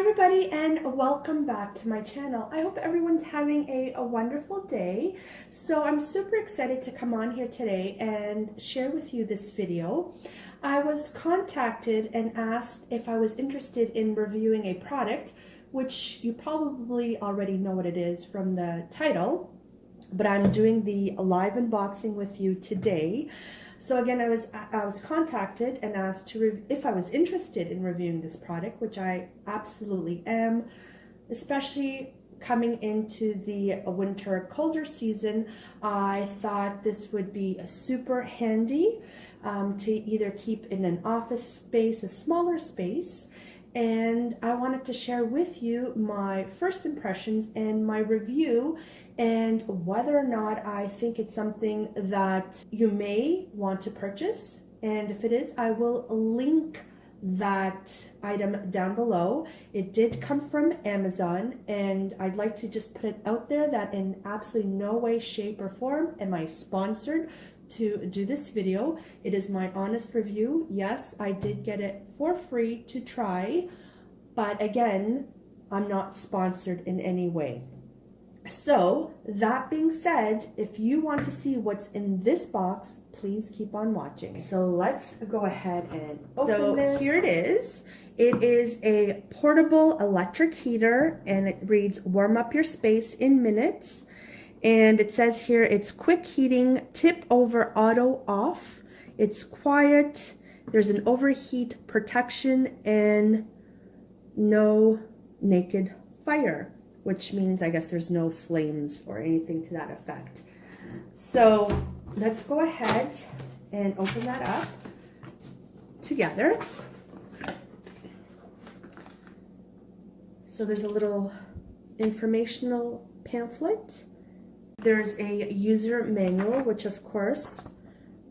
everybody, and welcome back to my channel. I hope everyone's having a wonderful day. So I'm super excited to come on here today and share with you this video. I was contacted and asked if I was interested in reviewing a product, which you probably already know what it is from the title, but I'm doing the live unboxing with you today. So again, I was contacted and asked if I was interested in reviewing this product, which I absolutely am, especially coming into the winter colder season. I thought this would be super handy to either keep in an office space, a smaller space, and I wanted to share with you my first impressions and my review and whether or not I think it's something that you may want to purchase. And if it is, I will link that item down below. It did come from Amazon, and I'd like to just put it out there that in absolutely no way, shape, or form am I sponsored to do this video. It is my honest review. Yes, I did get it for free to try, but again, I'm not sponsored in any way. So that being said, if you want to see what's in this box, please keep on watching. So let's go ahead and open this. Here it is. It is a portable electric heater, and it reads warm up your space in minutes. And it says here it's quick heating, tip over auto off. It's quiet. There's an overheat protection and no naked fire, which means I guess there's no flames or anything to that effect. So let's go ahead and open that up together. So there's a little informational pamphlet. There's a user manual, which of course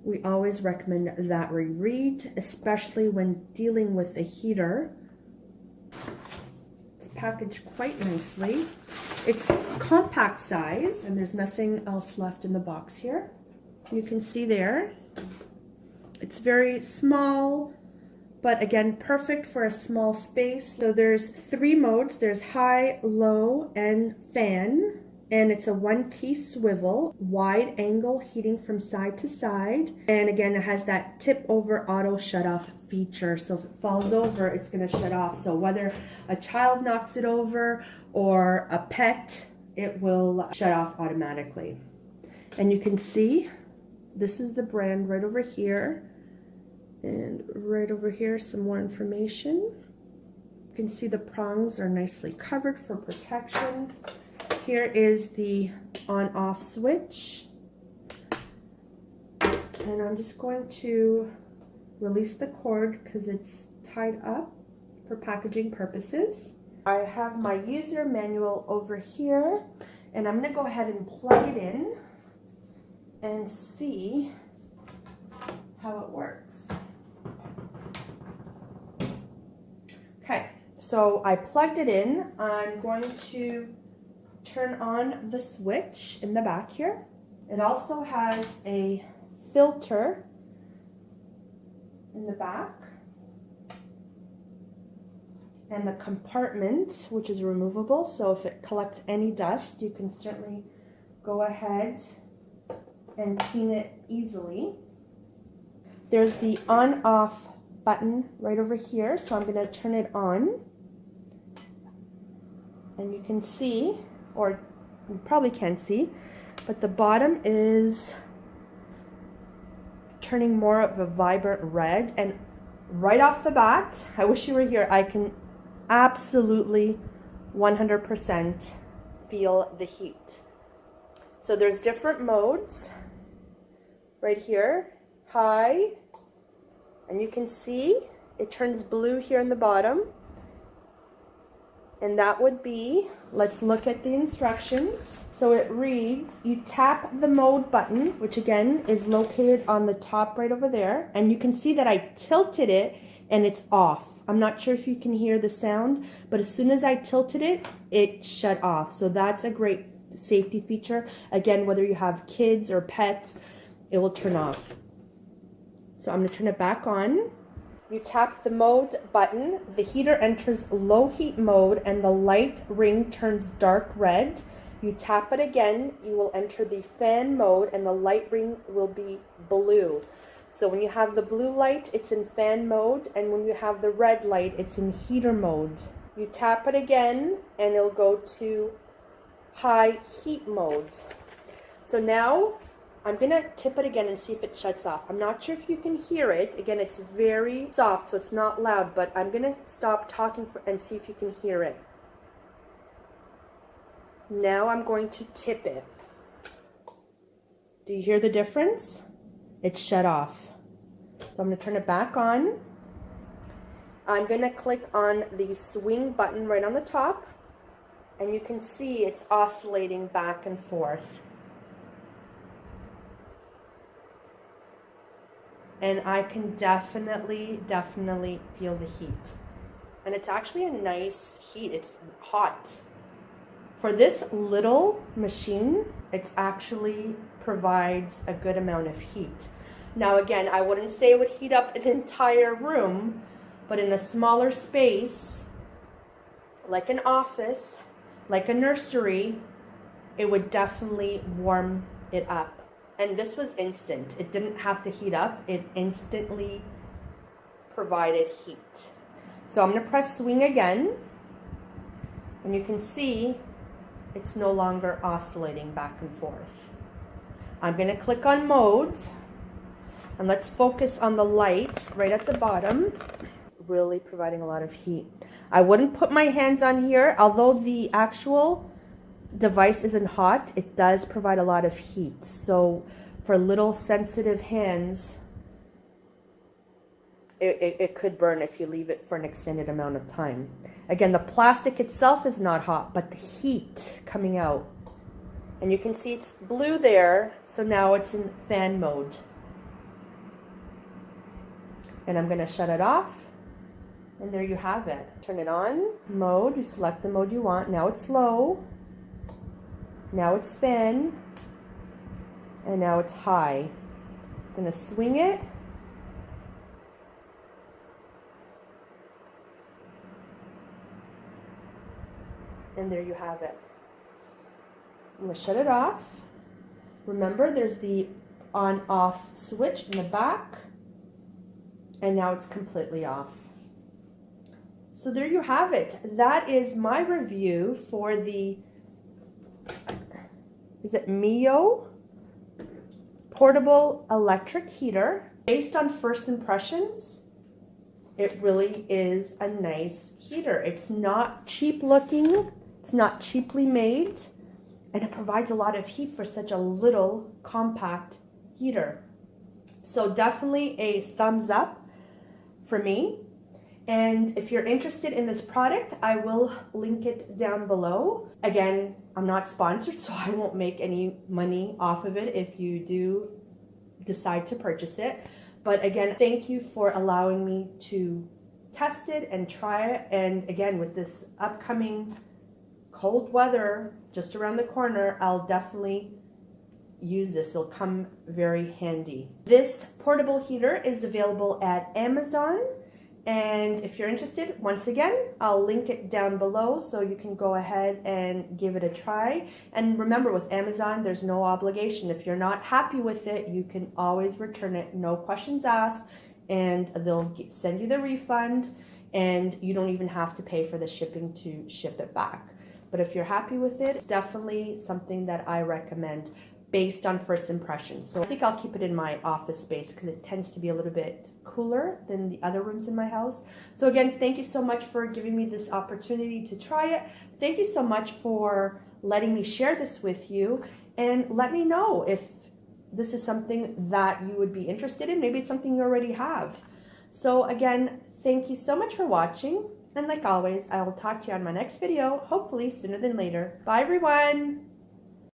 we always recommend that we read, especially when dealing with a heater. It's packaged quite nicely. It's compact size, and there's nothing else left in the box here. You can see there. It's very small, but again, perfect for a small space. So there's 3 modes. There's high, low, and fan. And it's a 1-key swivel, wide angle heating from side to side. And again, it has that tip over auto shut off feature. So if it falls over, it's gonna shut off. So whether a child knocks it over or a pet, it will shut off automatically. And you can see, this is the brand right over here. And right over here, some more information. You can see the prongs are nicely covered for protection. Here is the on-off switch, and I'm just going to release the cord because it's tied up for packaging purposes. I have my user manual over here, and I'm going to go ahead and plug it in and see how it works. Okay, so I plugged it in. I'm going to turn on the switch in the back here. It also has a filter in the back and the compartment, which is removable, so if it collects any dust, you can certainly go ahead and clean it easily. There's the on-off button right over here, so I'm going to turn it on, and you can see, or you probably can't see, but the bottom is turning more of a vibrant red. And right off the bat, I wish you were here, I can absolutely 100% feel the heat. So there's different modes right here, high, and you can see it turns blue here in the bottom. And that would be, let's look at the instructions. So it reads, you tap the mode button, which again is located on the top right over there. And you can see that I tilted it and it's off. I'm not sure if you can hear the sound, but as soon as I tilted it, it shut off. So that's a great safety feature. Again, whether you have kids or pets, it will turn off. So I'm gonna turn it back on. You tap the mode button, the heater enters low heat mode and the light ring turns dark red. You tap it again, you will enter the fan mode and the light ring will be blue. So when you have the blue light, it's in fan mode, and when you have the red light, it's in heater mode. You tap it again and it'll go to high heat mode. So now I'm gonna tip it again and see if it shuts off. I'm not sure if you can hear it. Again, it's very soft, so it's not loud, but I'm gonna stop talking and see if you can hear it. Now I'm going to tip it. Do you hear the difference? It's shut off. So I'm gonna turn it back on. I'm gonna click on the swing button right on the top, and you can see it's oscillating back and forth. And I can definitely feel the heat. And it's actually a nice heat. It's hot. For this little machine, it actually provides a good amount of heat. Now again, I wouldn't say it would heat up an entire room, but in a smaller space, like an office, like a nursery, it would definitely warm it up. And this was instant. It didn't have to heat up. It instantly provided heat. So I'm going to press swing again. And you can see it's no longer oscillating back and forth. I'm going to click on mode. And let's focus on the light right at the bottom. Really providing a lot of heat. I wouldn't put my hands on here. Although the actual device isn't hot, it does provide a lot of heat. So for little sensitive hands, it could burn if you leave it for an extended amount of time. Again, the plastic itself is not hot, but the heat coming out. And you can see it's blue there, so now it's in fan mode. And I'm going to shut it off. And there you have it. Turn it on. Mode, you select the mode you want. Now it's low. Now it's fan, and now it's high. I'm going to swing it. And there you have it. I'm going to shut it off. Remember, there's the on-off switch in the back, and now it's completely off. So there you have it. That is my review for the MIUO portable electric heater. Based on first impressions, it really is a nice heater. It's not cheap looking, it's not cheaply made, and it provides a lot of heat for such a little compact heater. So definitely a thumbs up for me. And if you're interested in this product, I will link it down below. Again, I'm not sponsored, so I won't make any money off of it if you do decide to purchase it. But again, thank you for allowing me to test it and try it. And again, with this upcoming cold weather just around the corner, I'll definitely use this. It'll come very handy. This portable heater is available at Amazon. And if you're interested, once again, I'll link it down below so you can go ahead and give it a try. And remember, with Amazon, there's no obligation. If you're not happy with it, you can always return it, no questions asked, and they'll send you the refund, and you don't even have to pay for the shipping to ship it back. But if you're happy with it, it's definitely something that I recommend based on first impressions. So I think I'll keep it in my office space because it tends to be a little bit cooler than the other rooms in my house. So again, thank you so much for giving me this opportunity to try it. Thank you so much for letting me share this with you, and let me know if this is something that you would be interested in. Maybe it's something you already have. So again, thank you so much for watching, and like always, I will talk to you on my next video, hopefully sooner than later. Bye everyone!